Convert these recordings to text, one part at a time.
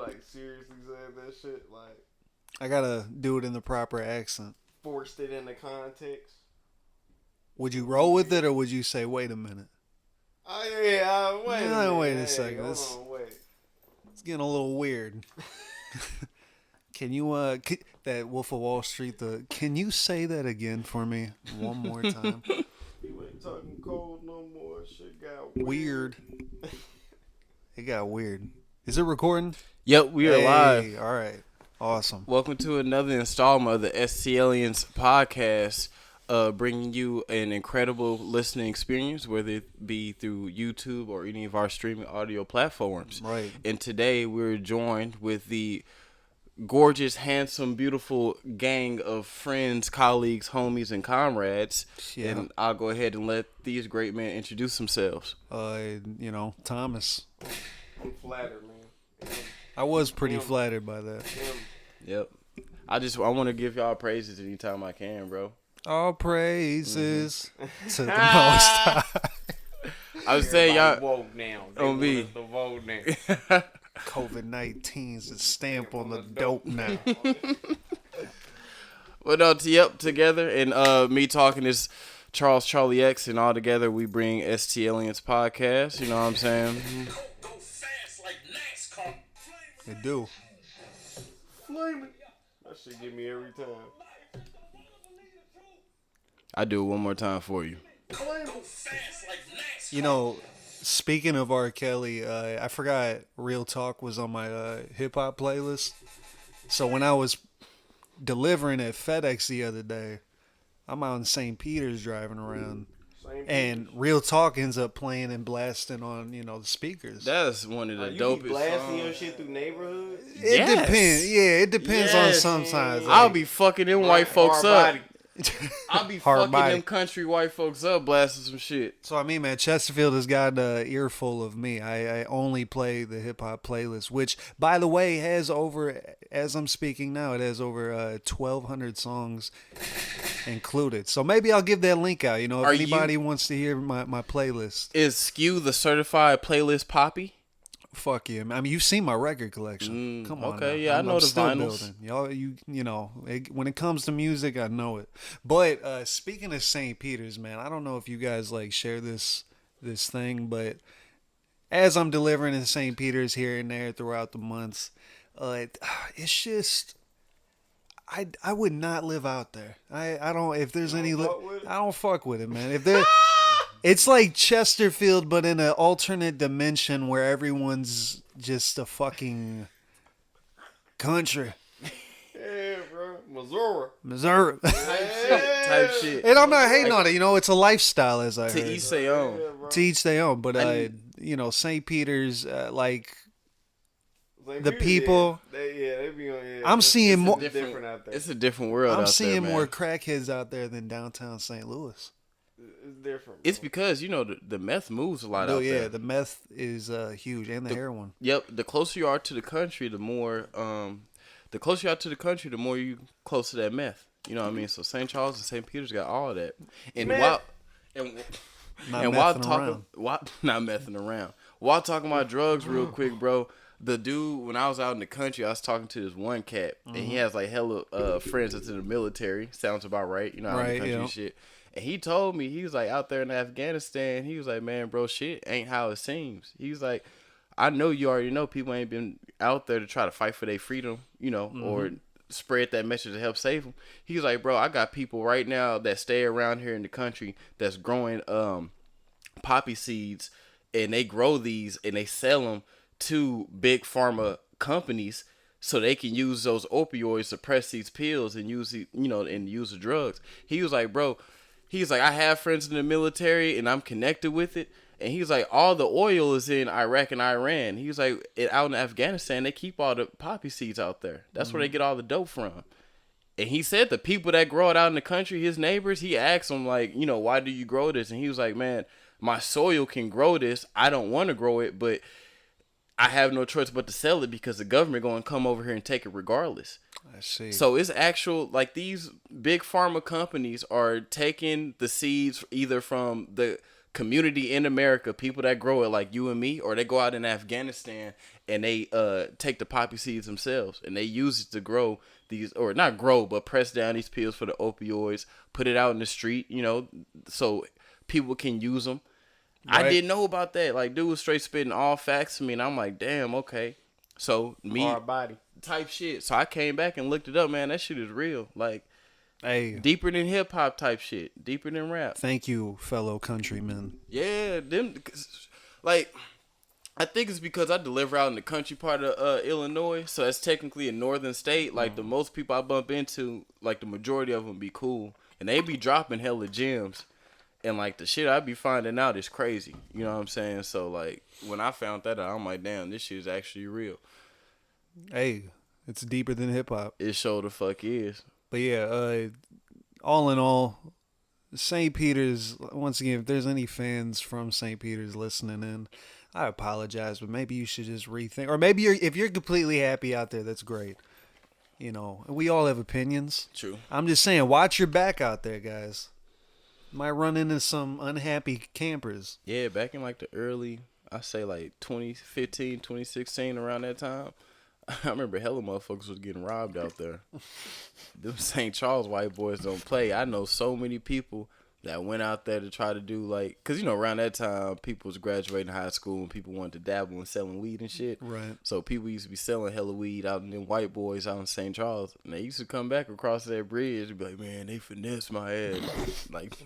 like seriously said that shit? Like I gotta do it in the proper accent. forced it into context? Would you roll with it or would you say, wait a minute? Oh yeah, wait a minute. Wait a Hey, second. hold on, wait. It's getting a little weird. Can you that Wolf of Wall Street? Can you say that again for me one more time? You ain't talking cold no more. Shit got Weird. It got weird. Is it recording? Yep, we are live. All right. Awesome. Welcome to another installment of the STLiens podcast, bringing you an incredible listening experience, whether it be through YouTube or any of our streaming audio platforms. Right. And today we're joined with the gorgeous, handsome, beautiful gang of friends, colleagues, homies, and comrades. Yeah. And I'll go ahead and let these great men introduce themselves. Thomas. I'm flattered, man. I was pretty flattered by that. Yep. I want to give y'all praises anytime I can, bro. All praises to the Most High. I was saying y'all woke now. They on me. want us to vote now. COVID-19's a stamp on the dope now. Well, no, together and me talking is Charlie X, and all together we bring STLiens podcast. You know what I'm saying? Go fast like NASCAR. They do. Flaming. That shit get me every time. I do it one more time for you. Go fast like NASCAR. You know, speaking of R. Kelly, I forgot Real Talk was on my hip hop playlist. So when I was delivering at FedEx the other day, I'm out in St. Peter's driving around, and Real Talk ends up playing and blasting on the speakers. That's one of the You dopest be blasting songs. your shit through neighborhoods? It Yes. depends. Yeah, it depends on Yes. sometimes. I'll be fucking them white folks Hard up. body. I'll be Hard fucking body. them country white folks up, blasting some shit. So I mean, man, Chesterfield has got an earful of me. I only play the hip hop playlist, which, by the way, has over, as I'm speaking now, it has over 1,200 songs included. So maybe I'll give that link out. If Are anybody wants to hear my playlist, Is Skew the certified playlist poppy? fuck you. I mean, you've seen my record collection. Come on. okay, now. yeah, I know I'm the still vinyls. Y'all, when it comes to music, I know it. But speaking of St. Peter's, man, I don't know if you guys share this thing, but as I'm delivering in St. Peter's here and there throughout the months, it's just I would not live out there. I don't. If there's any, I don't fuck with it, man. If there. It's like Chesterfield, but in an alternate dimension where everyone's just a fucking country. Yeah, bro. Missouri. Type shit. And I'm not hating on it. It's a lifestyle, as I To heard. each their own. Yeah, bro. To each their own. But, St. Peter's, Like, the people. They be on. Yeah, I'm seeing more. different out there. It's a different world out I'm there, seeing man. more crackheads out there than downtown St. Louis. It's different. It's because the meth moves a lot Oh out yeah, there. the meth is huge, and the heroin. Yep, the closer you are to the country, the more you close to that meth. You know what I mean? So St. Charles and St. Peter's got all of that. And Meth. Not messing around. While talking about drugs real quick, bro, the dude, when I was out in the country, I was talking to this one cat, and he has hella friends that's in the military. Sounds about right, out in the country and shit. And he told me, he was out there in Afghanistan, he was like, man, bro, shit ain't how it seems. He was like, I know you already know people ain't been out there to try to fight for their freedom, or spread that message to help save them. He was like, bro, I got people right now that stay around here in the country that's growing poppy seeds, and they grow these and they sell them to big pharma companies so they can use those opioids to press these pills and use the drugs. He was like, bro, I have friends in the military and I'm connected with it. And he was like, all the oil is in Iraq and Iran. He was like, out in Afghanistan, they keep all the poppy seeds out there. That's where they get all the dope from. And he said the people that grow it out in the country, his neighbors, he asked them, why do you grow this? And he was like, man, my soil can grow this. I don't want to grow it, but I have no choice but to sell it because the government going to come over here and take it regardless. I see. So it's actual, these big pharma companies are taking the seeds either from the community in America, people that grow it like you and me, or they go out in Afghanistan and they take the poppy seeds themselves and they use it to grow these, or not grow, but press down these pills for the opioids, put it out in the street, you know, so people can use them. Right. I didn't know about that. Like, dude was straight spitting all facts to me, and I'm like, damn, okay. So me, hard body type shit. So I came back and looked it up, man. That shit is real. Like, hey, deeper than hip hop type shit, deeper than rap. Thank you, fellow countrymen. Yeah, them. Like, I think it's because I deliver out in the country part of Illinois, so that's technically a northern state. Like, the most people I bump into, like, the majority of them be cool, and they be dropping hella gems. And, like, the shit I be finding out is crazy. You know what I'm saying? So, like, when I found that out, I'm like, damn, this shit is actually real. Hey, it's deeper than hip-hop. It sure the fuck is. But, yeah, all in all, St. Peter's, once again, if there's any fans from St. Peter's listening in, I apologize, but maybe you should just rethink. Or maybe if you're completely happy out there, that's great. You know, we all have opinions. True. I'm just saying, watch your back out there, guys. Might run into some unhappy campers. Yeah, back in like the early, I say like 2015, 2016, around that time, I remember hella motherfuckers was getting robbed out there. Them St. Charles white boys don't play. I know so many people that went out there to try to do like, cause you know around that time people was graduating high school and people wanted to dabble in selling weed and shit. Right. So people used to be selling hella weed out in them white boys out in St. Charles, and they used to come back across that bridge and be like, man, they finesse my ass. Like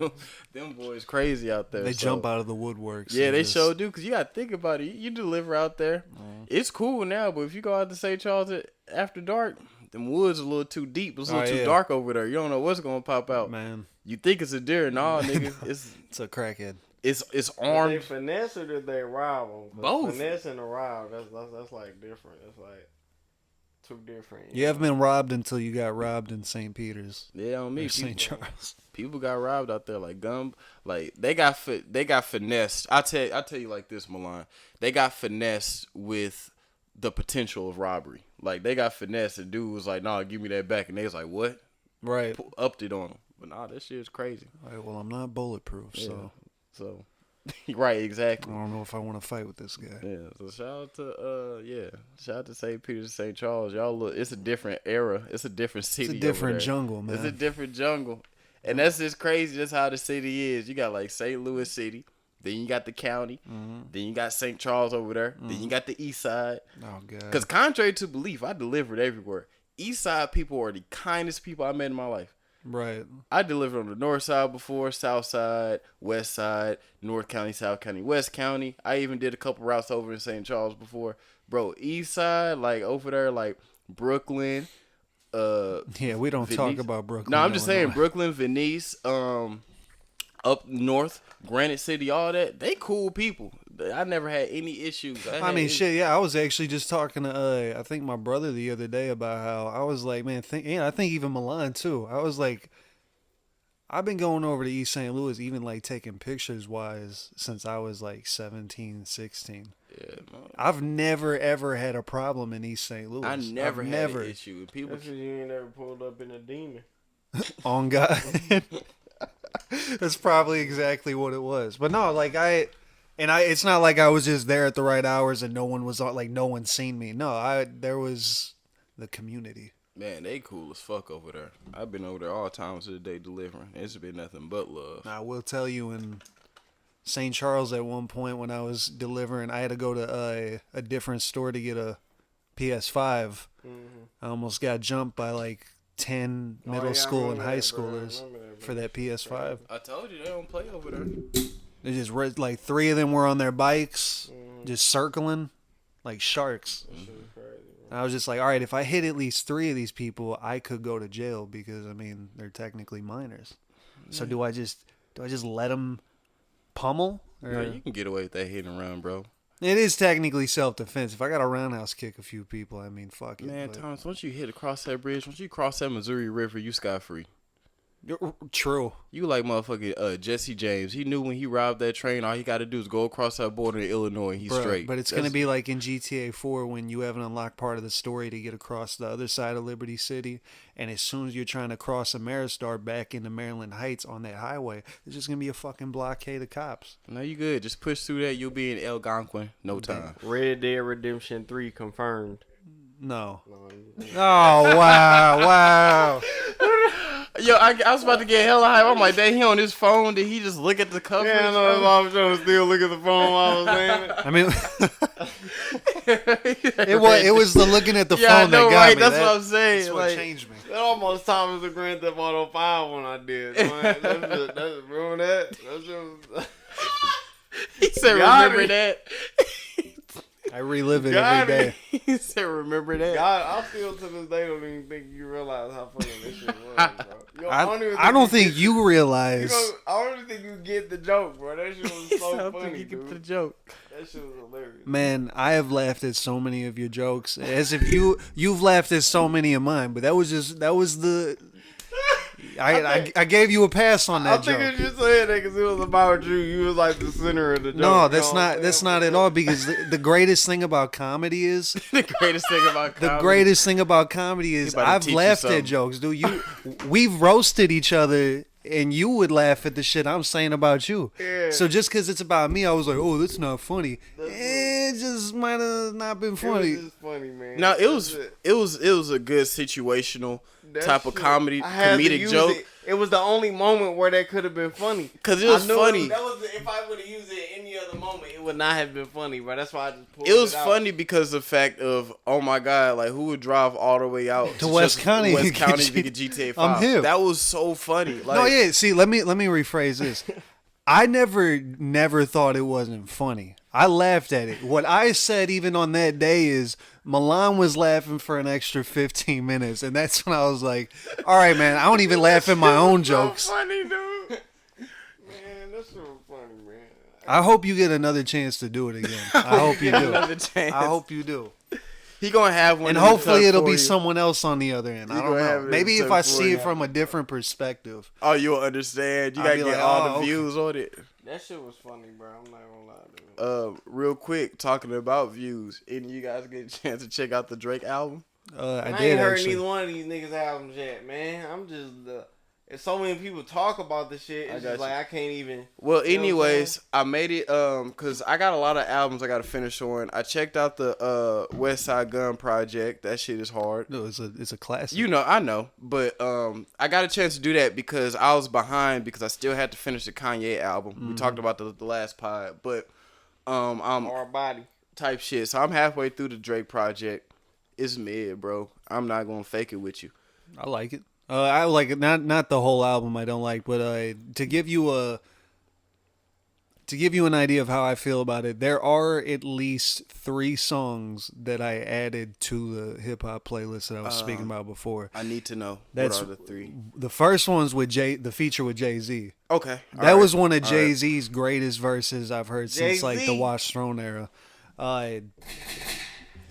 them boys crazy out there. They jump out of the woodworks. Yeah, they sure do. Cause you gotta think about it. You deliver out there. It's cool now, but if you go out to St. Charles after dark, them woods a little too deep. It's a little too dark over there. You don't know what's gonna pop out. Man. You think it's a deer? Nah, nigga. It's a crackhead. It's armed. Did they finesse or did they rob them? Both. Finesse and a rob. That's like different. It's like too different. You haven't been robbed until you got robbed in St. Peter's. Yeah, on me. St. Charles. People got robbed out there like gum. Like they got finessed. I tell you like this, Milan. They got finessed with the potential of robbery. Like they got finessed. And dude was like, "Nah, give me that back," and they was like, "What?" Right. Upped it on them. But nah, that shit is crazy. All right, well, I'm not bulletproof, so right, exactly. I don't know if I want to fight with this guy. Yeah, so shout out to St. Peter's, St. Charles. Y'all look, it's a different era. It's a different city. It's a different jungle, man. It's a different jungle. And that's just crazy. That's how the city is. You got like St. Louis City. Then you got the county. Mm-hmm. Then you got St. Charles over there. Mm-hmm. Then you got the east side. Oh, God. Because contrary to belief, I delivered everywhere. East side people are the kindest people I met in my life. Right. I delivered on the north side before, south side, west side, North County, South County, West County. I even did a couple routes over in St. Charles before. Bro, east side, like over there, like Brooklyn. Yeah, we don't talk about Brooklyn. No, I'm just saying Brooklyn, Venice, up north, Granite City, all that. They cool people. I never had any issues. I mean, shit, yeah. I was actually just talking to, I think my brother the other day about how I was like, man, I think even Milan too. I was like, I've been going over to East St. Louis, even like taking pictures wise since I was like 17, 16. Yeah, man. I've never ever had a problem in East St. Louis. I never had an issue with people. That's because you ain't never pulled up in a demon. On God. That's probably exactly what it was. But no, like it's not like I was just there at the right hours and no one was like no one seen me. No, there was the community. Man, they cool as fuck over there. I've been over there all times of the day delivering. It's been nothing but love. I will tell you, in St. Charles at one point when I was delivering, I had to go to a different store to get a PS5. Mm-hmm. I almost got jumped by like 10 middle school and high schoolers for that PS5. I told you they don't play over there. They just like 3 of them were on their bikes, just circling like sharks. I was just like, all right, if I hit at least 3 of these people, I could go to jail because I mean they're technically minors. So do I just let them pummel? Or? No, you can get away with that hit and run, bro. It is technically self-defense. If I got to roundhouse kick a few people, I mean, fuck it. Man, Thomas, once you hit across that bridge, once you cross that Missouri River, you scot-free. True. You like motherfucking Jesse James. He knew when he robbed that train, all he got to do is go across that border in Illinois and he's Bruh, straight. But it's going to be like in GTA 4 when you have an unlocked part of the story to get across the other side of Liberty City. And as soon as you're trying to cross Ameristar back into Maryland Heights on that highway, there's just going to be a fucking blockade of cops. No, you good. Just push through that. You'll be in Algonquin. No time. Red Dead Redemption 3 confirmed. No. Oh, wow. Yo, I was about to get hella hype. I'm like, dang, he on his phone. Did he just look at the cover? Yeah, I know if I was trying to still look at the phone while I was saying it. I mean, it was the looking at the Yeah, phone I know, that got right? me. That's what I'm saying. That's what Like, changed me. That almost time was the Grand Theft Auto 5 when I did. That's remember that? That's just, he said, Got remember me. that? I relive it Got every me. day. He said, remember that? God, I still to this day don't even think you realize how funny this shit was, bro. Yo, I don't think you realize. I don't even think you get the joke, bro. That shit was so I don't funny, think you get the dude. joke. That shit was hilarious. Man, I have laughed at so many of your jokes, as if you've laughed at so many of mine. But that was the. I gave you a pass on I that think joke. it's just saying that because it was about you. You was like the center of the joke. No, that's You know what not. I'm That's saying? not at all. Because the greatest thing about comedy is The greatest thing about comedy. the greatest thing about comedy is about to I've teach you laughed something. at jokes, dude. We've roasted each other, and you would laugh at the shit I'm saying about you. Yeah. So just because it's about me, I was like, oh, that's not funny. It just might have not been funny. It was just funny, man. No, it That's was a good situational That type of shit, comedy, I had to comedic use joke. It was the only moment where that could have been funny. 'Cause it was I knew funny. That was if I would have used it any other moment, it would not have been funny. But that's why I just pulled it It was out. funny because of the fact of, oh my God, like who would drive all the way out To West just County West to get County G- to get GTA 5? I'm hip. That was so funny. Like, No, yeah. See, let me rephrase this. I never thought it wasn't funny. I laughed at it. What I said even on that day is Milan was laughing for an extra 15 minutes, and that's when I was like, "All right, man. I don't even laugh at my own jokes." So funny, dude. Man, that's so funny, man. I hope you get another chance to do it again. I hope you do. another chance. I hope you do. He gonna have one, And in the hopefully tuck it'll for be you. someone else on the other end. I don't gonna have know. it Maybe in if I tuck see for it you. from a different perspective. Oh, you'll understand. You I'll gotta be get like, all oh, the okay. views on it. That shit was funny, bro. I'm not gonna lie, dude. Real quick, talking about views. Any of you guys get a chance to check out the Drake album? I I did ain't heard actually. neither one of these niggas' albums yet, man. I'm just if so many people talk about this shit, I it's got just you. like I can't even. Well, You know what I'm anyways, I made it cause I got a lot of albums I gotta finish on. I checked out the West Side Gun Project. That shit is hard. No, it's a classic. You know, I know, but I got a chance to do that because I was behind because I still had to finish the Kanye album. We talked about the last pod, but I'm Our body. type shit. So I'm halfway through the Drake project. It's mid, bro. I'm not gonna fake it with you. I like it. I like it. Not the whole album. I don't like, but to give you an idea of how I feel about it, there are at least 3 songs that I added to the hip hop playlist that I was speaking about before. I need to know That's what are the 3. The first one's with the feature with Jay-Z. Okay, That was one of Jay-Z's greatest verses I've heard since like the Jay-Z. Watch Throne era.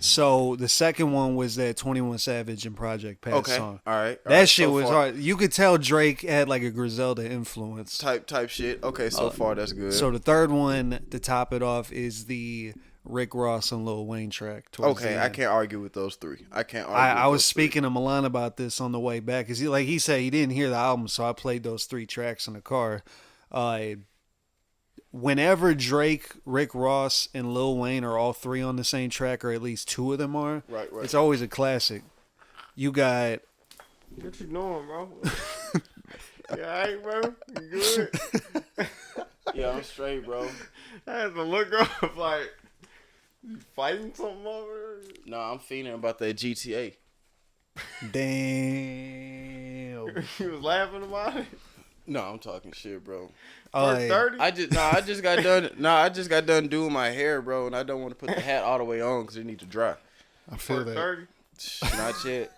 So the second one was that 21 Savage and Project Pat Okay, song. all right. That shit So was far- hard. You could tell Drake had like a Griselda influence. Type shit. Okay, so far that's good. So the third one to top it off is the Rick Ross and Lil Wayne track. towards okay, the I end. can't argue with those 3. I can't argue. I with was those 3. speaking to Milan about this on the way back because he said he didn't hear the album, so I played those 3 tracks in the car. Whenever Drake, Rick Ross, and Lil Wayne are all 3 on the same track, or at least 2 of them are, Right. it's always a classic. You got What you doing, bro? You alright, bro? You good? Yeah, I'm straight, bro. I had to look up like you fighting something over there? No, I'm feeling about that GTA. damn. You was laughing about it. No, I'm talking shit, bro. First 30? I just got done. I just got done doing my hair, bro, and I don't want to put the hat all the way on because it need to dry. I feel First that. 30? Not yet.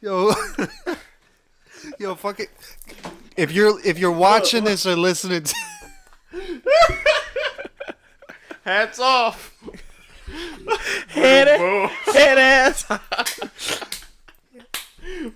Yo, yo, fuck it. If you're watching this or listening to Hats off. Head ass.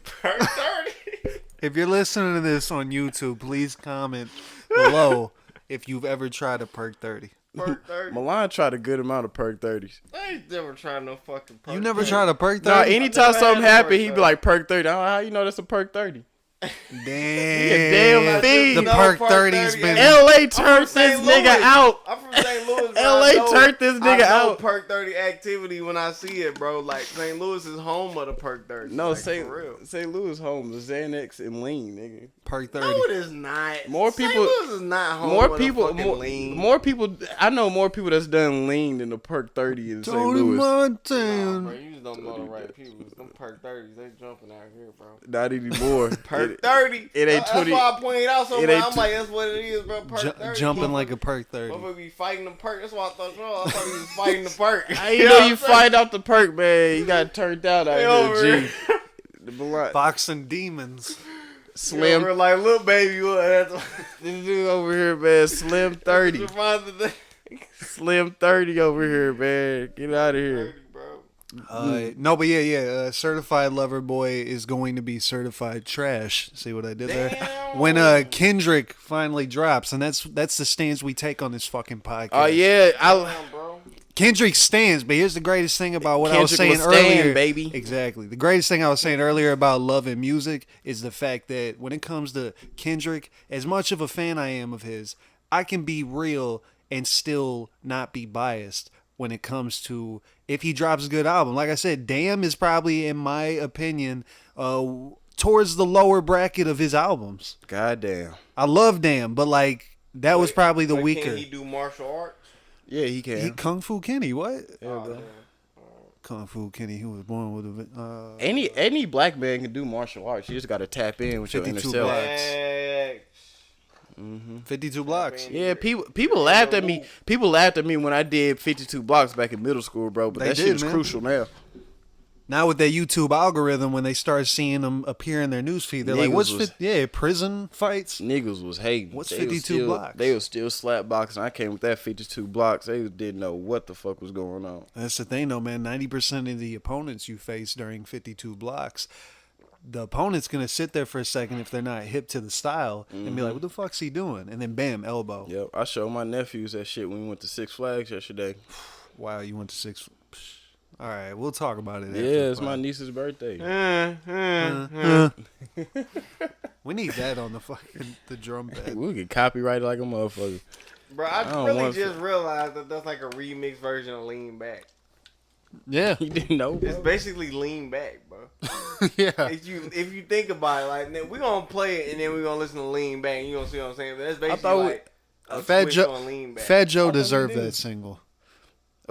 First 30. If you're listening to this on YouTube, please comment below if you've ever tried a perk 30. Perk 30. Milan tried a good amount of perk 30s. I ain't never tried no fucking perk. You never 30. tried a perk Nah, 30? anytime never something had a happened, perk he'd be 30. like perk 30. I don't know how you know that's a perk 30. Damn. damn fiend. The No, perk perk 30's 30 been. LA turned from this St. nigga Louis. out. I'm from St. Louis. Bro. LA I know- turned this nigga I know out. Perk 30 activity when I see it, bro. Like St. Louis is home of the Perk 30. No, like, St. for real. Louis home, the Xanax and lean, nigga. Perk 30. No, it is not. More St. people- Louis is not home More of the people, fucking more, lean. more people. I know more people that's done lean than the perk 30 in St. Tony Louis. Nah, Montana. bro, you just don't know the right people. Them Perk 30s, they jumping out here, bro. Not anymore. Perk 30. it ain't That's 20 why I pointed out so it much. ain't I'm like, that's what it is, bro. Perk 30. Jumping like a perk 30. Motherfucker be fighting the perk. That's why I thought, bro. I thought he was fighting the perk. I ain't know you fight out the perk, man. You got turned out Hey, out over here, here. G. The blood. Boxing demons. Slim. Over like little baby. That's what This dude over here, man. Slim 30. reminds me of that. Slim 30 over here, man. Get out of here. 30, bro. No, but yeah. Certified Lover Boy is going to be certified trash. See what I did there? Damn. When Kendrick finally drops, and that's the stance we take on this fucking podcast. Oh, yeah. Damn, bro. Kendrick stands, but here's the greatest thing about what I was Kendrick saying will stand, earlier. baby. Exactly. The greatest thing I was saying earlier about love and music is the fact that when it comes to Kendrick, as much of a fan I am of his, I can be real and still not be biased when it comes to if he drops a good album. Like I said, Damn is probably, in my opinion, towards the lower bracket of his albums. Goddamn. I love Damn, but like that was probably the But weaker. Can he do martial arts? Yeah, he can. He Kung Fu Kenny, what? Oh, damn. Kung Fu Kenny, he was born with a Any black man can do martial arts. You just got to tap in with your inner 52 self. blocks. Hey, 52 blocks. Yeah, people laughed at me. People laughed at me when I did 52 blocks back in middle school, bro. But They that did, shit is man. crucial now. Now with that YouTube algorithm, when they start seeing them appear in their newsfeed, they're like, Niggas "What's was- prison fights?" Niggas was hating. What's They 52 was still, blocks? They was still slap boxing. I came with that 52 blocks. They didn't know what the fuck was going on. That's the thing, though, man. 90% of the opponents you face during 52 blocks, the opponent's gonna sit there for a second if they're not hip to the style and be like, "What the fuck's he doing?" And then bam, elbow. Yep, I showed my nephews that shit when we went to Six Flags yesterday. Wow, you went to six. All right, we'll talk about it. After Yeah, the it's my pod. niece's birthday. We need that on the fucking the drum pad. We'll get copyrighted like a motherfucker. bro, I don't really want just realized that that's like a remix version of Lean Back. Yeah, You didn't know, It's bro? basically Lean Back, bro. yeah. If you think about it, like we're gonna play it and then we're gonna listen to Lean Back and you gonna see what I'm saying. But that's basically thought we- like a Fat twist Joe, on Lean Back. Fat Joe we deserved did. that single.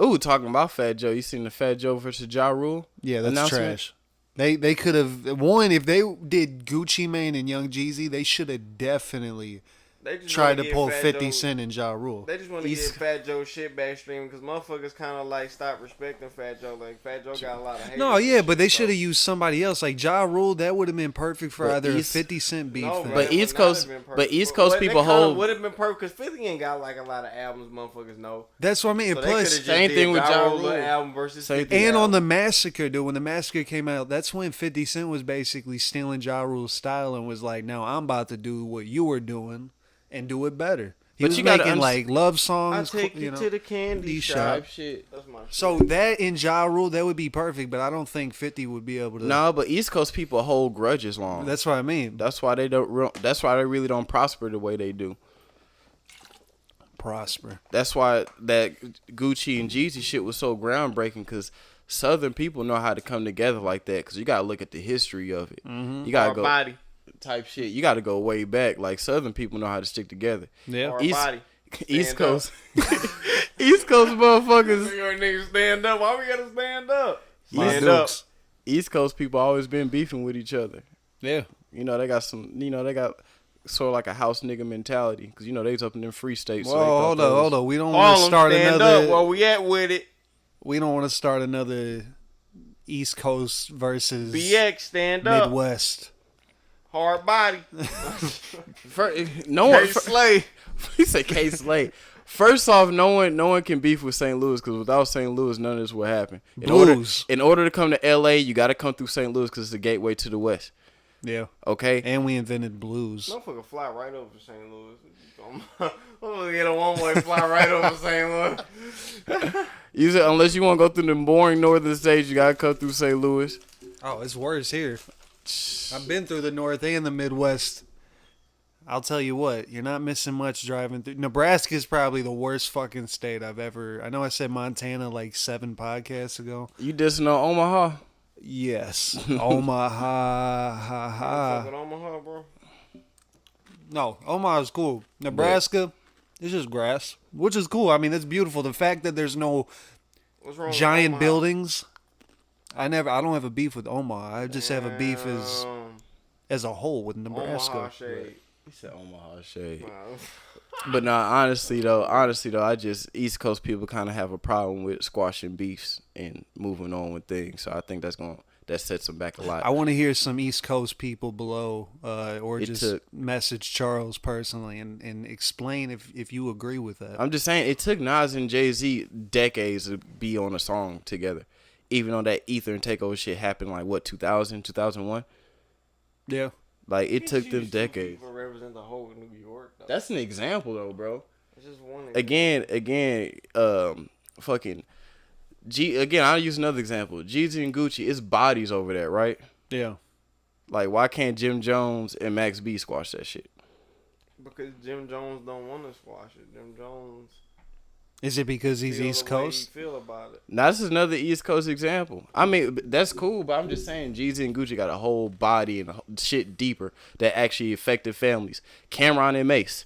Ooh, talking about Fat Joe. You seen the Fat Joe versus Ja Rule? Yeah, that's announcement? trash. They could have won if they did Gucci Mane and Young Jeezy. They should have definitely They just tried wanna to get pull Fat 50 Joe- Cent and Ja Rule. They just want to get Fat Joe shit backstream because motherfuckers kind of like stop respecting Fat Joe. Like Fat Joe got a lot of hate. No, yeah, but they should have used somebody else like Ja Rule. That would have been perfect for But either East- a 50 Cent beef. No, thing. But East Coast- people hold- would have been perfect because 50 ain't got like a lot of albums motherfuckers know. That's what I mean. So Plus, Same thing with Ja Rule. album versus Same 50 thing. and on album. the Massacre, dude, when the Massacre came out, that's when 50 Cent was basically stealing Ja Rule's style and was like, "Now I'm about to do what you were doing and do it better." He But was you gotta making underst- like love I songs. take you know. to the candy shop. shop. Type shit. That's my shit. So that in Ja Rule, that would be perfect, but I don't think 50 would be able to. No, but East Coast people hold grudges long. That's what I mean. That's why they don't. That's why they really don't prosper the way they do. Prosper. That's why that Gucci and Jeezy shit was so groundbreaking because Southern people know how to come together like that. Because you gotta look at the history of it. Mm-hmm. You gotta Hard go body. type shit. You gotta go way back. Like Southern people know how to stick together. Yeah. Hard East- body. East Stand Coast, East Coast motherfuckers. Your niggas stand up. Why we gotta stand up? My Stand up. dukes. East Coast people always been beefing with each other. Yeah. You know they got some. You know they got sort of like a house nigga mentality because you know they was up in them free states. Well, so they thought hold that on, was- hold on. We don't want to Harlem, start stand another. up. Where we at with it? We don't want to start another East Coast versus BX, stand up. Midwest. Hard body. No one. Hey, Slay. He said K Slay. First off, no one can beef with St. Louis because without St. Louis, none of this would happen. Blues. In order to come to LA, you got to come through St. Louis because it's the gateway to the West. Yeah. Okay. And we invented blues. Motherfucker fly right over St. Louis. Motherfucker get a one-way fly right over St. Louis. You said unless you want to go through the boring northern states, you gotta come through St. Louis. Oh, it's worse here. I've been through the North and the Midwest. I'll tell you what, you're not missing much driving through. Nebraska is probably the worst fucking state I've ever. I know I said Montana like 7 podcasts ago. You dissing on Omaha? Yes, Omaha, Fuck with Omaha, bro. No, Omaha is cool. Nebraska, it's just grass, which is cool. I mean, it's beautiful. The fact that there's no What's wrong giant with Omaha? buildings. I don't have a beef with Omaha. I just have a beef as a whole with Nebraska. Omaha shade. He said Omaha shade. Wow. But nah, honestly though, I just East Coast people kind of have a problem with squashing beefs and moving on with things. So I think that sets them back a lot. I want to hear some East Coast people below, or It just took- message Charles personally and explain if you agree with that. I'm just saying it took Nas and Jay-Z decades to be on a song together. Even though that Ether and Takeover shit happened like what 2000, 2001? Yeah. Like it took them These two decades. people represent the whole New York, though. That's an example though, bro. It's just one. Again, fucking again, I'll use another example. Jeezy and Gucci, it's bodies over there, right? Yeah. Like, why can't Jim Jones and Max B squash that shit? Because Jim Jones don't want to squash it. Jim Jones. Is it because he's feel East the way Coast? he feel about it. Now, this is another East Coast example. I mean, that's cool, but I'm just saying Jeezy and Gucci got a whole body and shit deeper that actually affected families. Cameron and Mace,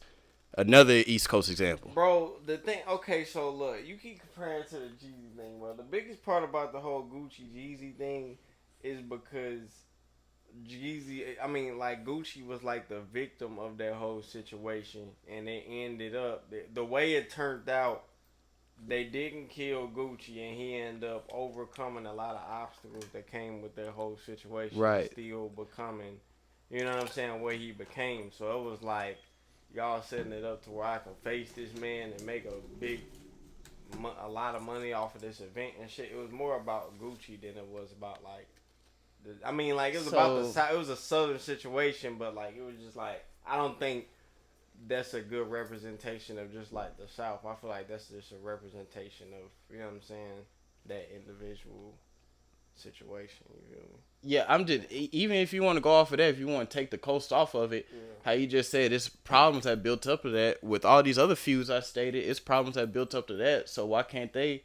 another East Coast example. Bro, the thing, okay, so look, you keep comparing to the Jeezy thing, bro. The biggest part about the whole Gucci Jeezy thing is because Gucci was like the victim of that whole situation, and it ended up, the way it turned out, they didn't kill Gucci, and he ended up overcoming a lot of obstacles that came with that whole situation. Right. Still becoming, you know what I'm saying, what he became. So it was like, y'all setting it up to where I can face this man and make a lot of money off of this event and shit. It was more about Gucci than it was about it was about it was a southern situation, but like it was just like, I don't think that's a good representation of just like the South. I feel like that's just a representation of, you know what I'm saying, that individual situation. You feel me? Yeah, I'm just, even if you want to go off of that, if you want to take the coast off of it, how you just said, it's problems that built up to that. With all these other feuds I stated, it's problems that built up to that. So why can't they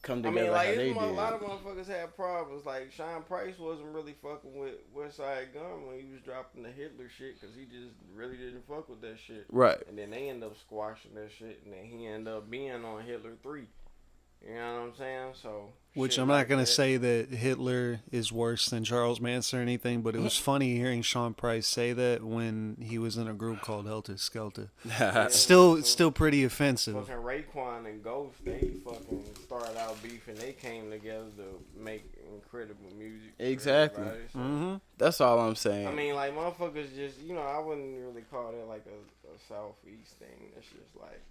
come together how they did? A lot of motherfuckers had problems. Like, Sean Price wasn't really fucking with Westside Gun when he was dropping the Hitler shit, because he just really didn't fuck with that shit. Right. And then they end up squashing that shit, and then he ended up being on Hitler 3. You know what I'm saying? So, Which shit I'm not like going to that. say that Hitler is worse than Charles Manson or anything, but it was funny hearing Sean Price say that when he was in a group called Helter Skelter. Still pretty offensive. Fucking Raekwon and Ghost, they fucking started out beefing. They came together to make incredible music. for Exactly. everybody, so. Mm-hmm. That's all I'm saying. I mean, like, motherfuckers just, I wouldn't really call that like a Southeast thing. That's just like,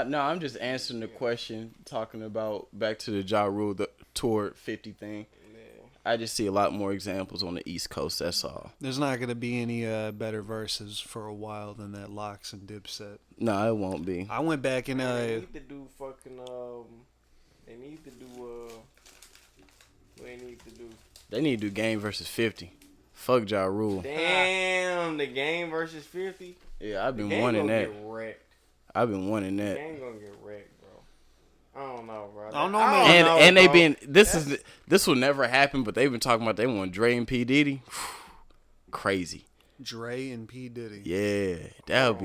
No, I'm just answering the question, talking about back to the Ja Rule, the tour 50 thing. yeah. I just see a lot more examples on the East Coast, that's all. There's not going to be any better verses for a while than that Locks and Dipset. No, it won't be. I went back and They need to do fucking, they need to do, what they need to do. They need to do Game versus 50. Fuck Ja Rule. Damn, the Game versus 50. Yeah, I've The been Game wanting gonna that. get wrecked. I've been wanting The that. Game gonna get wrecked, bro. I don't know, bro. I don't know, man. And they been this will never happen, but they've been talking about they want Dre and P Diddy. Crazy. Dre and P. Diddy. Yeah, that would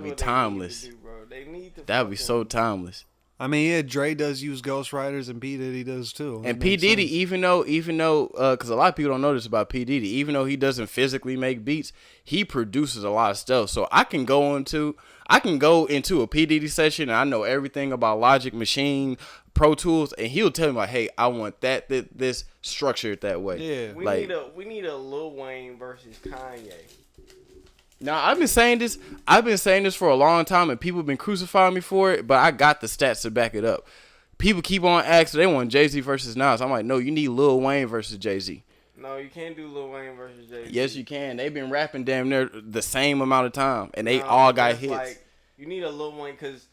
be timeless. That would be so timeless. I mean, yeah, Dre does use ghostwriters and P. Diddy does too. And That P makes Diddy, sense. even though, because a lot of people don't know this about P Diddy, even though he doesn't physically make beats, he produces a lot of stuff. So I can go into a P Diddy session and I know everything about Logic, Machine, Pro Tools, and he'll tell me like, hey, I want this structured that way. Yeah. We need a Lil Wayne versus Kanye. Now I've been saying this for a long time, and people have been crucifying me for it. But I got the stats to back it up. People keep on asking they want Jay-Z versus Nas. I'm like, no, you need Lil Wayne versus Jay-Z. No, you can't do Lil Wayne versus Jay-Z. Yes, you can. They've been rapping damn near the same amount of time, and they all got that's hits. Like, you need a Lil Wayne because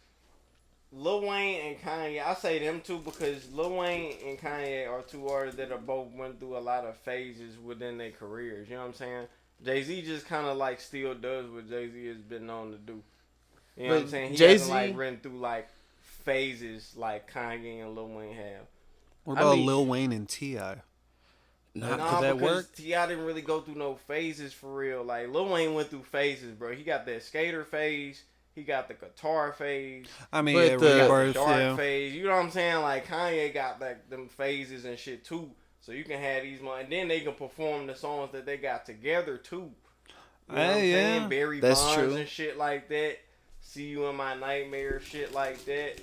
Lil Wayne and Kanye, I say them two because Lil Wayne and Kanye are two artists that are both went through a lot of phases within their careers. You know what I'm saying? Jay-Z just kind of like still does what Jay-Z has been known to do. You know what I'm saying? He hasn't like ran through like phases like Kanye and Lil Wayne have. What about Lil Wayne and T.I.? Nah, Does that work? T.I. didn't really go through no phases for real. Like, Lil Wayne went through phases, bro. He got that skater phase. He got the guitar phase. I mean, But yeah, the Rebirth, dark phase. You know what I'm saying? Like, Kanye got like them phases and shit, too. So you can have these, and then they can perform the songs that they got together, too. You know what I'm saying? Barry Bonds true. and shit like that. See You in My Nightmare, shit like that.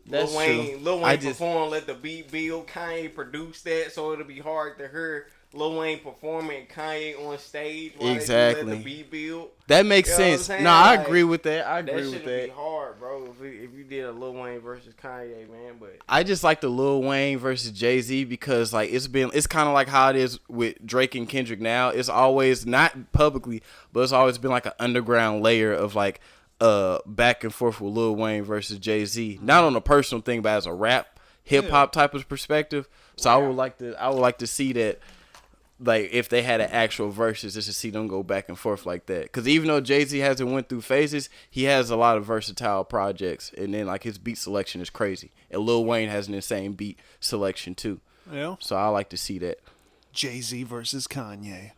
That's Lil Wayne perform, let the beat build. Kanye produced that, so it'll be hard to hear Lil Wayne performing Kanye on stage while exactly. they let the beat build. That makes sense. No, I agree with that. I agree with that. That should be hard, bro. If you did a Lil Wayne versus Kanye, man. But I just like the Lil Wayne versus Jay-Z because like it's kind of like how it is with Drake and Kendrick now. It's always not publicly, but it's always been like an underground layer of like back and forth with Lil Wayne versus Jay-Z. Not on a personal thing, but as a rap hip hop type of perspective. So I would like to see that. Like, if they had an actual versus, just to see them go back and forth like that. Because even though Jay-Z hasn't went through phases, he has a lot of versatile projects. And then, like, his beat selection is crazy. And Lil Wayne has an insane beat selection, too. Yeah. So I like to see that. Jay-Z versus Kanye.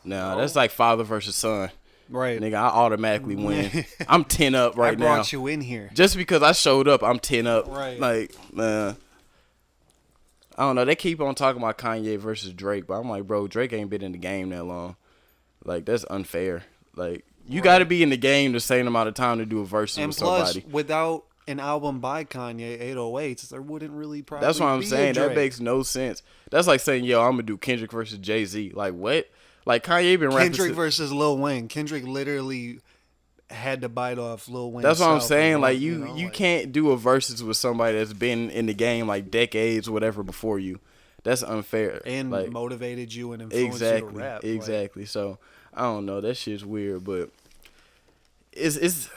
Nah, that's like father versus son. Right. Nigga, I automatically win. I'm 10 up right now. I brought you in here. Just because I showed up, I'm 10 up. Right. Like, I don't know. They keep on talking about Kanye versus Drake, but I'm like, bro, Drake ain't been in the game that long. Like, that's unfair. Like, you got to be in the game the same amount of time to do a verse with somebody. And plus, without an album by Kanye, 808s, there wouldn't really probably That's what I'm be saying. a Drake. That makes no sense. That's like saying, yo, I'm going to do Kendrick versus Jay-Z. Like, what? Like, Kanye been rapping. Kendrick versus Lil Wayne. Kendrick literally had to bite off Lil Wayne. That's what I'm saying. Like, you can't do a versus with somebody that's been in the game like decades or whatever before you. That's unfair. And like, motivated you and influenced you to rap. Exactly. So, I don't know. That shit's weird, but it's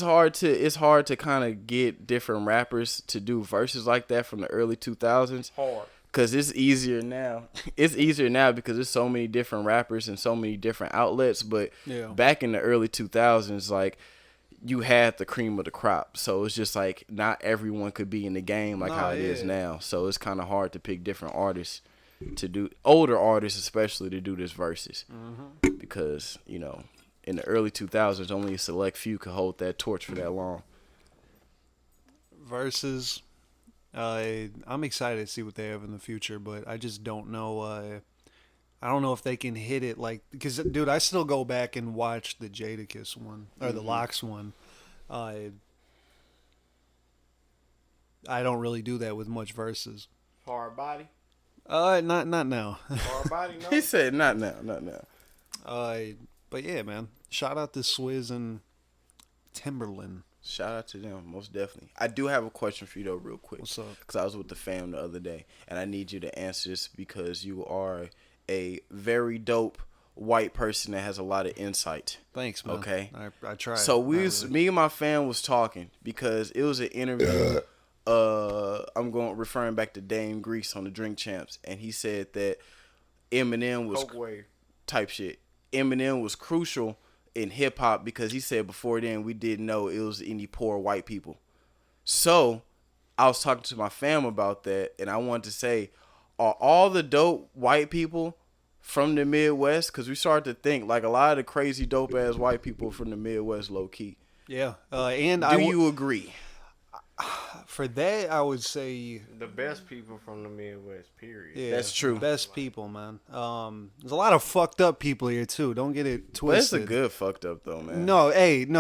hard to kind of get different rappers to do verses like that from the early 2000s. hard. Because it's easier now. It's easier now because there's so many different rappers and so many different outlets. But back in the early 2000s, like, you had the cream of the crop. So it's just like not everyone could be in the game like how it is now. So it's kind of hard to pick different artists to do, older artists especially, to do this verses. Mm-hmm. Because, you know, in the early 2000s, only a select few could hold that torch for that long. Versus... I'm excited to see what they have in the future, but I just don't know. I don't know if they can hit it like, because dude, I still go back and watch the Jadakiss one or the Lox one. I don't really do that with much verses. Hard body. Not now. Hard body. No. He said not now, not now. But yeah, man. Shout out to Swizz and Timberland. Shout out to them, most definitely. I do have a question for you, though, real quick. What's up? Because I was with the fam the other day, and I need you to answer this because you are a very dope white person that has a lot of insight. Thanks, man. Okay? I tried. So me and my fam was talking because it was an interview. I'm referring back to Dame Grease on the Drink Champs, and he said that Eminem was type shit. Eminem was crucial in hip hop because he said before then we didn't know it was any poor white people. So I was talking to my fam about that, and I wanted to say, are all the dope white people from the Midwest? Because we started to think like a lot of the crazy dope ass white people from the Midwest, low key. Yeah, and do you agree? For that, I would say the best people from the Midwest. Period. Yeah, that's true. Best people, man. There's a lot of fucked up people here too. Don't get it twisted. But it's a good fucked up though, man. No,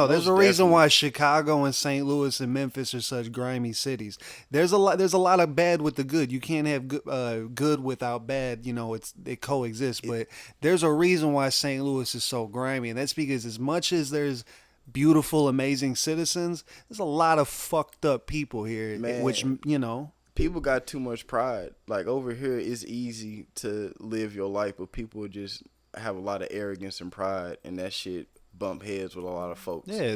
there's a reason why Chicago and St. Louis and Memphis are such grimy cities. There's a lot of bad with the good. You can't have good without bad. You know, it coexists. But there's a reason why St. Louis is so grimy, and that's because as much as there's beautiful, amazing citizens, there's a lot of fucked up people here, man. which, you know, people got too much pride. Like over here, it's easy to live your life, but people just have a lot of arrogance and pride, and that shit bump heads with a lot of folks. Yeah,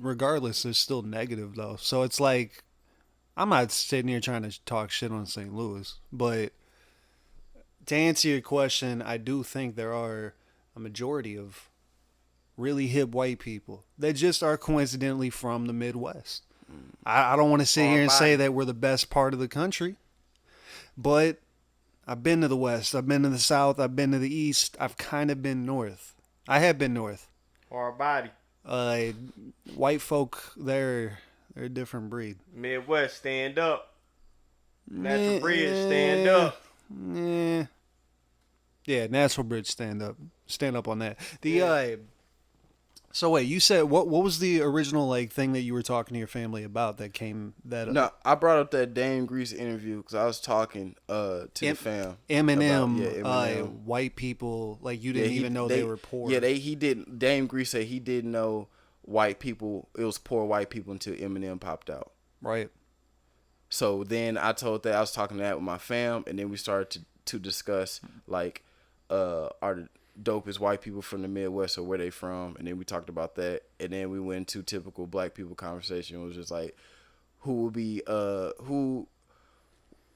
regardless, there's still negative though. So it's like, I'm not sitting here trying to talk shit on St. Louis, but to answer your question, I do think there are a majority of really hip white people that just are coincidentally from the Midwest. I don't want to sit here and say that we're the best part of the country, but I've been to the West, I've been to the South, I've been to the East, I've kind of been North. I have been North. Or a body. White folk, they're a different breed. Midwest, stand up. Natural Bridge, stand up. Yeah, Natural Bridge, stand up. Stand up on that. So wait, you said what was the original like thing that you were talking to your family about that came that No, I brought up that Dame Grease interview because I was talking to the fam. Eminem, Eminem. white people, like you didn't even know they were poor. Yeah, he didn't. Dame Grease said he didn't know white people. It was poor white people until Eminem popped out. Right. So then I was talking to that with my fam, and then we started to discuss like are the dopest white people from the Midwest or where they from, and then we talked about that, and then we went to typical black people conversation. It was just like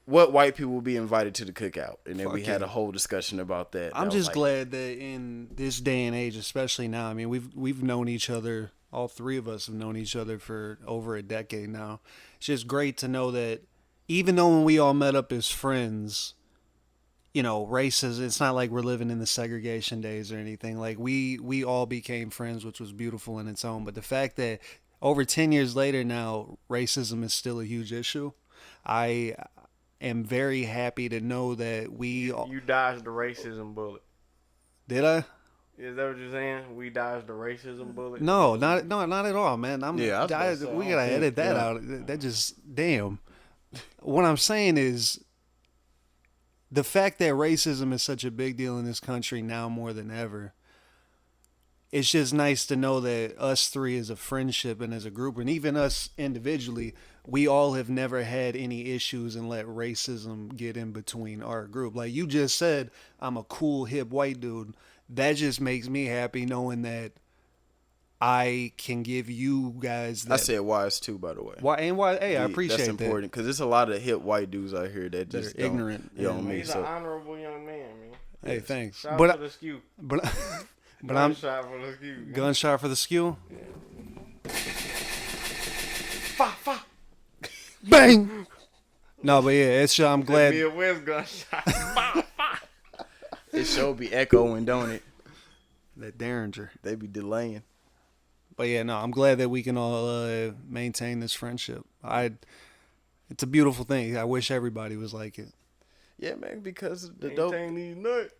what white people will be invited to the cookout, and then we had a whole discussion about that. I'm just glad that in this day and age, especially now, I mean we've known each other, all three of us have known each other for over a decade now. It's just great to know that even though when we all met up as friends, you know, races, it's not like we're living in the segregation days or anything. Like we all became friends, which was beautiful in its own. But the fact that over 10 years later now, racism is still a huge issue. I am very happy to know that You dodged the racism bullet. Did I? Is that what you're saying? We dodged the racism bullet? No, not at all, man. We gotta edit that out. That just damn. What I'm saying is, the fact that racism is such a big deal in this country now more than ever, it's just nice to know that us three as a friendship and as a group, and even us individually, we all have never had any issues and let racism get in between our group. Like you just said, I'm a cool, hip white dude. That just makes me happy knowing that I can give you guys that. I said wise too, by the way. Hey, I appreciate that. That's important because there's a lot of hip white dudes out here that just are ignorant. He's an honorable young man, man. Hey, thanks. Shout out for the skew. But Gunshot for the skew. Gunshot for the skew. Yeah. Fa. Bang. No, but yeah, it's I'm glad. Midwest gunshot. Fa. It sure be echoing, don't it? That Derringer. They be delaying. But yeah, no, I'm glad that we can all maintain this friendship. It's a beautiful thing. I wish everybody was like it. Yeah, man, because the Maintain these nuts.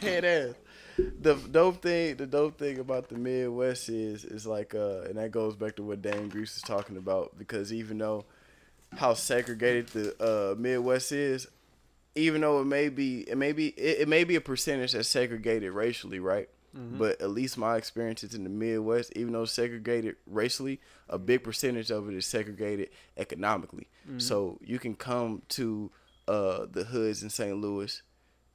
head ass. The dope thing about the Midwest is like and that goes back to what Dan Grease was talking about, because even though how segregated the Midwest is, even though it may be a percentage that's segregated racially, right? Mm-hmm. But at least my experiences in the Midwest, even though it's segregated racially, a big percentage of it is segregated economically. Mm-hmm. So you can come to the hoods in St. Louis,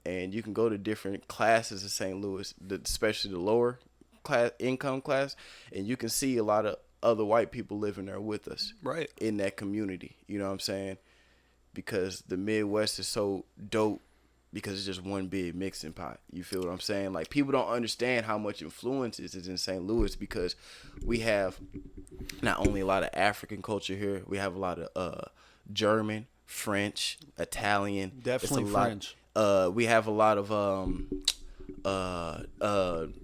and you can go to different classes in St. Louis, especially the lower class income class, and you can see a lot of other white people living there with us, right, in that community. You know what I'm saying? Because the Midwest is so dope because it's just one big mixing pot. You feel what I'm saying? Like, people don't understand how much influence is in St. Louis, because we have not only a lot of African culture here, we have a lot of German, French, Italian. Definitely French. We have a lot of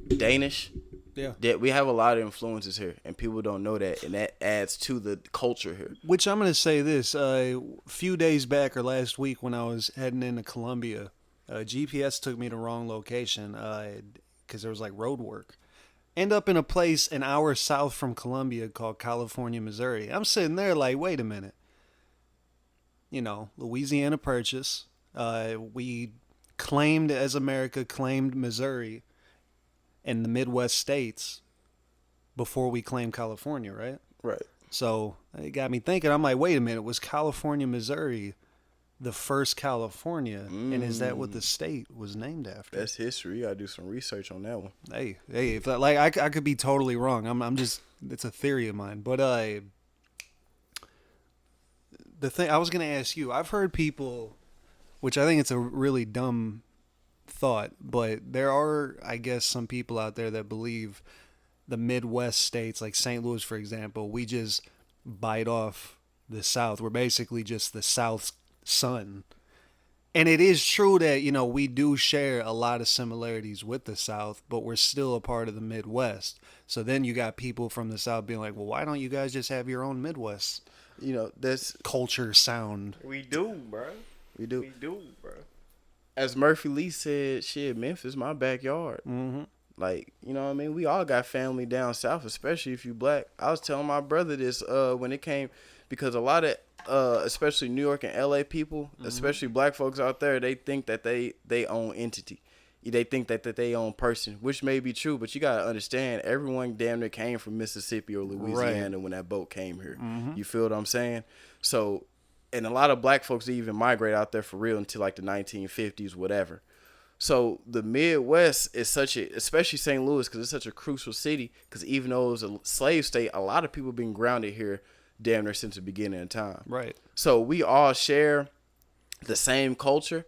Danish. Yeah. We have a lot of influences here, and people don't know that, and that adds to the culture here. Which I'm going to say this, a few days back or last week when I was heading into Columbia, GPS took me to the wrong location because there was like road work. End up in a place an hour south from Columbia called California, Missouri. I'm sitting there like, wait a minute. You know, Louisiana Purchase. We claimed, as America claimed Missouri and the Midwest states before we claimed California, right? Right. So it got me thinking. I'm like, wait a minute, was California, Missouri the first California, and is that what the state was named after? That's history. You gotta do some research on that one. Hey, if that, like I could be totally wrong. I'm just it's a theory of mine. But the thing I was gonna ask you, I've heard people, which I think it's a really dumb thought, but there are, I guess, some people out there that believe the Midwest states, like St. Louis, for example, we just bite off the South. We're basically just the South's son. And it is true that, you know, we do share a lot of similarities with the South, but we're still a part of the Midwest. So then you got people from the South being like, well, why don't you guys just have your own Midwest You know, that's culture sound? We do, bro. we do. We do, bro. As Murphy Lee said, shit, Memphis, my backyard. Mm-hmm. Like, you know what I mean? We all got family down south, especially if you black. I was telling my brother this when it came, because a lot of, especially New York and LA people, especially black folks out there, they think that they own entity. They think that they own person, which may be true, but you got to understand, everyone damn near came from Mississippi or Louisiana when that boat came here. You feel what I'm saying? So, and a lot of black folks didn't even migrate out there for real until like the 1950s, whatever. So the Midwest is such a, especially St. Louis, because it's such a crucial city, because even though it was a slave state, a lot of people been grounded here damn near since the beginning of time. Right. So we all share the same culture.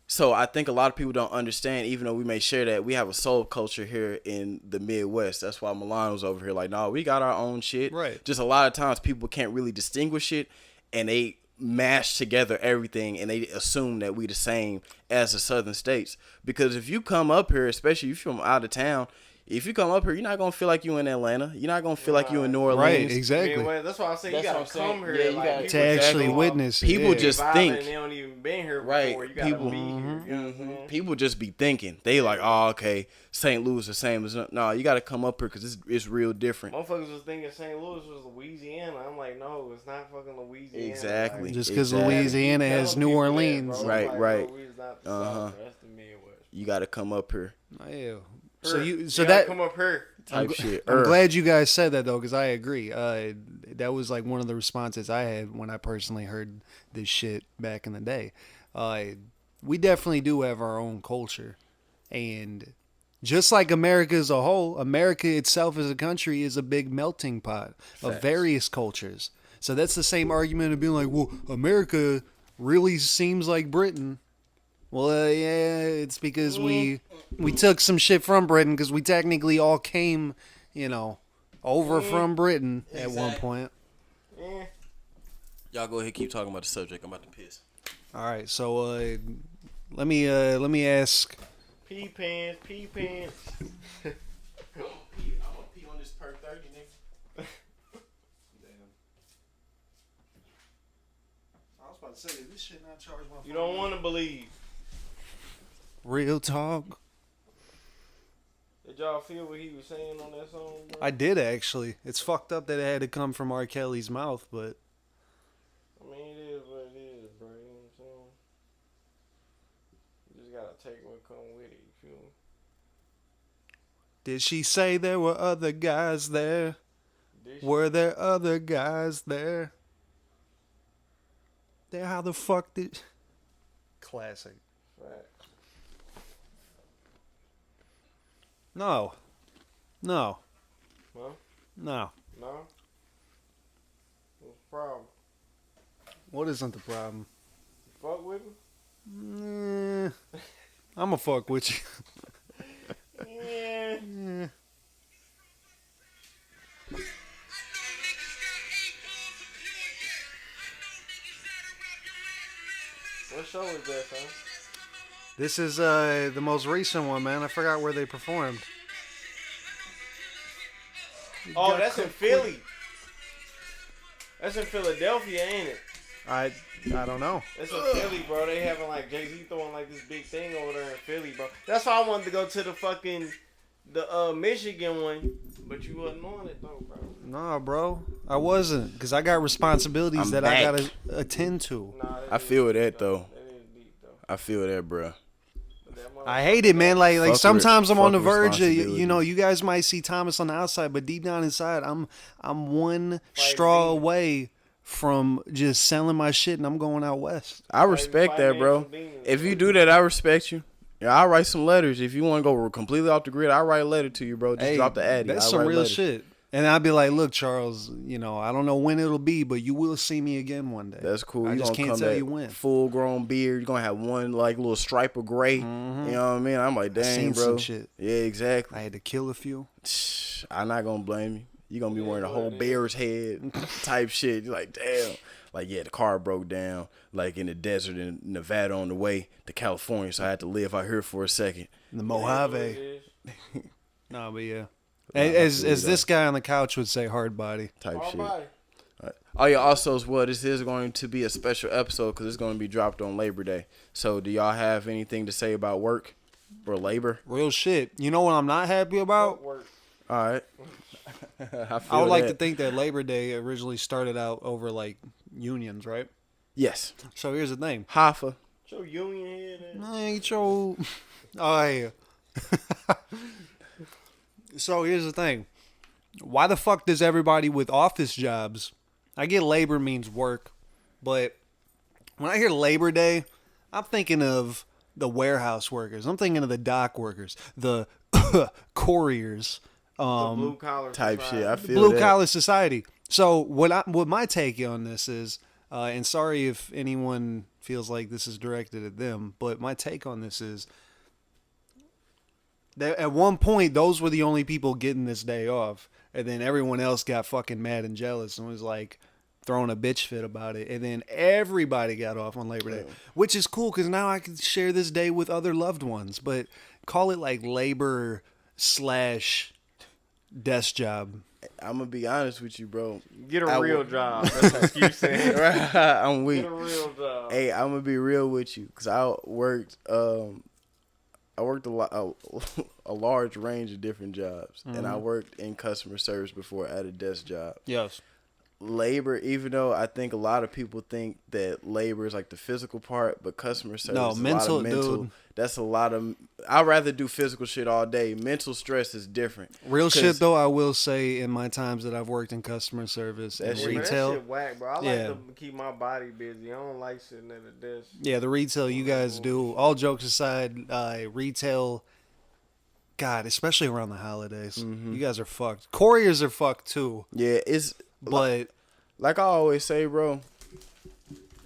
So I think a lot of people don't understand, even though we may share that, we have a soul culture here in the Midwest. That's why Milan was over here like, no, we got our own shit. Right. Just a lot of times people can't really distinguish it, and they mash together everything, and they assume that we the same as the southern states. Because if you come up here, especially if you're from out of town, if you come up here, you're not gonna feel like you in Atlanta. You're not gonna feel like you in New Orleans. Right, exactly. Well, that's why I say you That's what I'm gotta saying. come here. Yeah, you like, gotta- people To actually just witness it, People yeah. just vibing think. and they don't even been here Right, before. You gotta people- be here. You know what I'm saying? People just be thinking. They like, oh, okay, St. Louis the same as no. You got to come up here because it's real different. Motherfuckers was thinking St. Louis was Louisiana. I'm like, no, it's not fucking Louisiana. Exactly. Like, Just because Exactly. Louisiana has telling New people that, Orleans. bro. Right, Like, right. no, we is not the Uh-huh. South, that's the Midwest. You got to come up here, Yeah. Here, So gotta that come up here. type shit. I'm glad you guys said that though, because I agree. That was like one of the responses I had when I personally heard this shit back in the day. We definitely do have our own culture, and just like America as a whole, America itself as a country is a big melting pot of Facts. various cultures. So that's the same argument of being like, well, America really seems like Britain. Well, yeah, it's because we took some shit from Britain, because we technically all came, you know, over from Britain at one point. Yeah. Y'all go ahead, keep talking about the subject. I'm about to piss. All right, so let me ask. Pee pants, pee pants. I'm gonna pee on this per 30, nigga. I was about to say this shit not charged my phone. You don't want to believe. Real talk. Did y'all feel what he was saying on that song, bro? I did actually. It's fucked up that it had to come from R. Kelly's mouth, but I mean, it is what it is, bro. You know what I'm saying? You just gotta take what come with it. You feel me? did she say there were other guys there? Did she? Were there other guys there? Then how the fuck did? Classic. Right. No. No. Huh? No. No? What's the problem? What isn't the problem? You fuck with him? I'ma fuck with you. Yeah. What show is that, son? This is the most recent one, man. I forgot where they performed. Oh, that's in Philly. That's in Philadelphia, ain't it? I don't know. It's in Philly, bro. They having like Jay-Z throwing like this big thing over there in Philly, bro. That's why I wanted to go to the fucking Michigan one, but you wasn't on it though, bro. Nah, bro. I wasn't, because I got responsibilities I'm that back. I gotta attend to. Nah, I feel that, though. That is deep though. I feel that, bruh. I hate it, man. Like Fuck sometimes I'm on the fuck verge of, you responsibility. know, you guys might see Thomas on the outside, but deep down inside, I'm one straw me. away from just selling my shit and I'm going out west. I respect that, bro. If you do that, I respect you. Yeah, I'll write some letters. If you want to go completely off the grid, I'll write a letter to you, bro. Just drop the addy. That's I'll some write real letters. shit. And I'd be like, look, Charles, you know, I don't know when it'll be, but you will see me again one day. That's cool. I You just gonna can't come tell back you when. full grown beard. You're gonna have one like little stripe of gray. You know what I mean? I'm like, dang, seen bro. some shit. Yeah, exactly. I had to kill a few. I'm not gonna blame you. You gonna be wearing a whole bear's head type shit. You're like, damn. Like, yeah, the car broke down, like in the desert in Nevada on the way to California, so I had to live out here for a second. The Mojave. No, but yeah. Nah, As I feel this guy on the couch would say, hard body. Type shit. Oh yeah, also as well, this is going to be a special episode because it's going to be dropped on Labor Day. So do y'all have anything to say about work or labor? Real shit. You know what I'm not happy about? All right. I would like to think that Labor Day originally started out over like unions, right? Yes. So here's the thing. Hoffa. Show union head. Ain't your... Oh, yeah. So here's the thing. Why the fuck does everybody with office jobs... I get labor means work, but when I hear Labor Day, I'm thinking of the warehouse workers. I'm thinking of the dock workers, the couriers, Blue collar type society. shit. I feel blue that. collar society. So what my take on this is, and sorry if anyone feels like this is directed at them, but my take on this is that at one point those were the only people getting this day off, and then everyone else got fucking mad and jealous and was like throwing a bitch fit about it, and then everybody got off on Labor Day, which is cool because now I can share this day with other loved ones. But call it like labor / desk job. I'm gonna be honest with you, bro. Get a real job. That's what you saying. I'm weak. Get a real job. Hey, I'm gonna be real with you because I worked a large range of different jobs, and I worked in customer service before at a desk job. Yes. Labor, even though I think a lot of people think that labor is like the physical part, but customer service is mental, a lot of mental. dude. That's a lot of. I'd rather do physical shit all day. Mental stress is different. Real shit though, I will say in my times that I've worked in customer service and shit- retail. That shit whack, bro. I Yeah. like to keep my body busy. I don't like sitting at a desk. Yeah, the retail you guys do. All jokes aside, retail. God, especially around the holidays, you guys are fucked. Couriers are fucked too. Yeah, it's But like I always say, bro.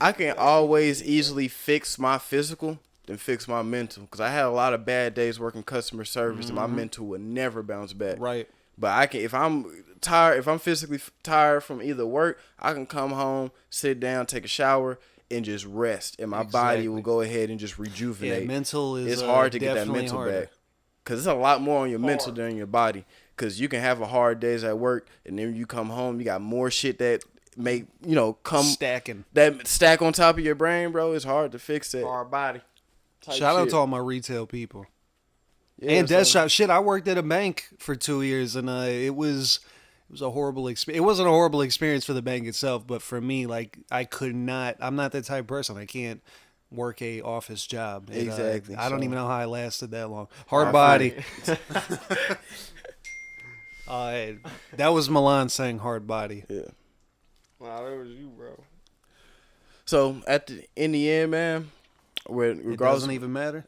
I can always easily fix my physical than fix my mental because I had a lot of bad days working customer service, and my mental would never bounce back. right. But I can, if I'm tired, if I'm physically tired from either work, I can come home, sit down, take a shower, and just rest, and my body will go ahead and just rejuvenate. Yeah, mental is It's hard to get that definitely mental harder. back because it's a lot more on your mental than your body. Because you can have a hard days at work, and then you come home, you got more shit that make come Stacking. that stack on top of your brain, bro. It's hard to fix that. Hard body. type Shout out shit. to all my retail people. Yeah, And so- desk shop. Shit, I worked at a bank for 2 years, and it was a horrible experience. It wasn't a horrible experience for the bank itself, but for me, like I could not. I'm not that type of person. I can't work a office job. Exactly, I don't so- even know how I lasted that long. Hard body. That was Milan saying hard body. Yeah. Wow, that was you, bro. So in the end, man, It regardless, doesn't even matter.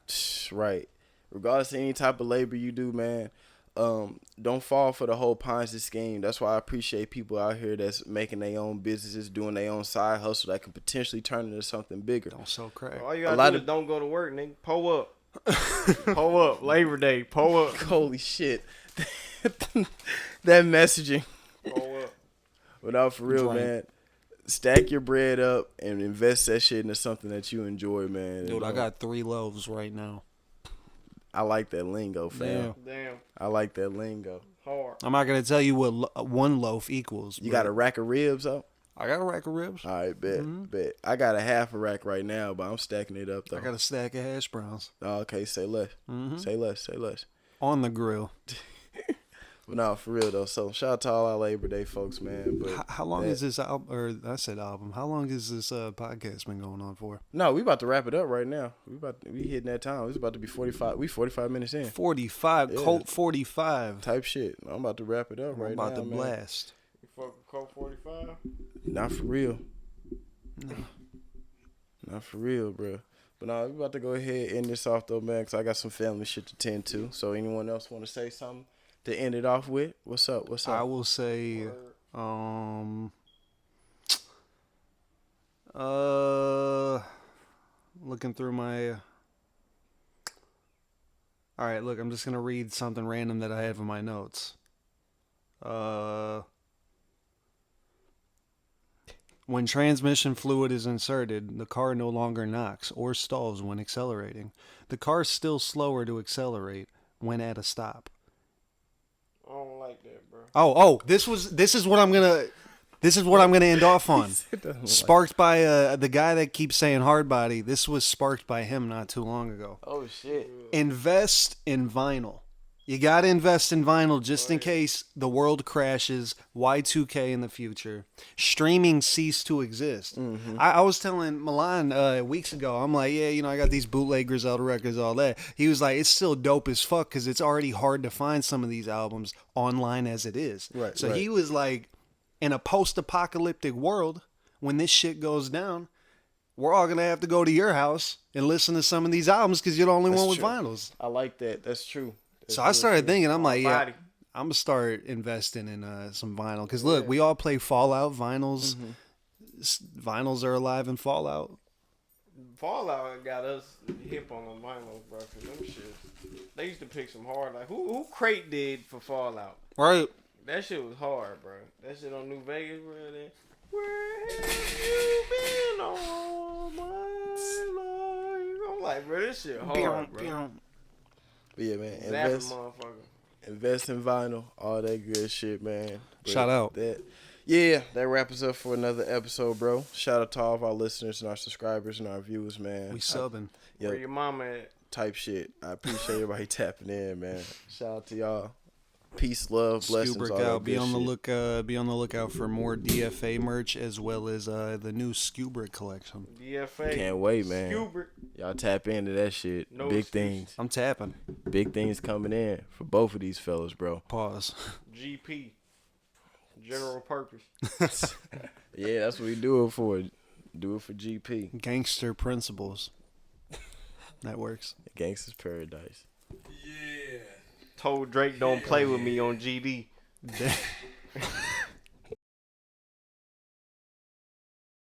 right, regardless of any type of labor you do, man, don't fall for the whole Ponzi scheme. That's why I appreciate people out here that's making their own businesses, doing their own side hustle that can potentially turn into something bigger. Don't sell crack. All you A lot gotta do of- is don't go to work, nigga. Pull up. Pull up. Labor Day. Pull up. Holy shit, that messaging. Pull up. Without for real, Drink. man. Stack your bread up and invest that shit into something that you enjoy, man. Dude, And, I got 3 loaves right now. I like that lingo, fam. Yeah. Damn. I like that lingo. Hard. I'm not gonna tell you what one loaf equals. You but got a rack of ribs up? I got a rack of ribs. All right, bet. I got a half a rack right now, but I'm stacking it up though. I got a stack of hash browns Oh, okay, say less. Say less. Say less. on the grill. But no, for real though. So shout out to all our Labor Day folks, man. But How long that- is this album? Or I said album. How long has this podcast been going on for? No, we about to wrap it up right now. We hitting that time. It's about to be 45. We 45 minutes in. 45. Yeah. Colt 45. Type shit. I'm about to wrap it up I'm right about now, to man. blast. You fuck with Colt 45? Not for real. No. Not for real, bro. But nah, we about to go ahead and end this off though, man, because I got some family shit to tend to. So anyone else want to say something to end it off with? What's up? What's up? I will say, looking through my. All right, look, I'm just gonna read something random that I have in my notes. When transmission fluid is inserted, the car no longer knocks or stalls when accelerating. The car is still slower to accelerate when at a stop. I don't like that, bro. This is what I'm gonna end off on. Sparked by the guy that keeps saying hard body. This was sparked by him not too long ago. Oh shit. Invest in vinyl. You gotta invest in vinyl just in case the world crashes, Y2K in the future, streaming cease to exist. Mm-hmm. I was telling Milan weeks ago, I'm like, yeah, I got these bootleg Griselda records, all that. He was like, it's still dope as fuck because it's already hard to find some of these albums online as it is. Right. So he was like, in a post-apocalyptic world, when this shit goes down, we're all gonna have to go to your house and listen to some of these albums because you're the only one with vinyls. I like that. That's true. So I started thinking, I'm like, yeah, Body. I'm gonna start investing in some vinyl because look, we all play Fallout vinyls. Vinyls are alive in Fallout. Fallout got us hip on the vinyls, bro. Cause them shits, they used to pick some hard. Like who Crate did for Fallout? Right. That shit was hard, bro. That shit on New Vegas, bro. Where have you been all my life? I'm like, bro, this shit hard, bro. But yeah, man. Invest in vinyl, all that good shit, man. But Shout out. That wraps us up for another episode, bro. Shout out to all of our listeners and our subscribers and our viewers, man. We subbing. Where your mama at? Type shit. I appreciate everybody tapping in, man. Shout out to y'all. Peace, love, blessings. All that be on the shit. be on the lookout for more DFA merch as well as the new Skubrick collection. DFA. Can't wait, man. Skubrick. Y'all tap into that shit. No Big excuses. things. I'm tapping. Big things coming in for both of these fellas, bro. Pause. GP. General purpose. Yeah, that's what we do it for. Do it for GP. Gangster principles. That works. Gangsta's Paradise. Yeah. Told Drake don't play with me on GD.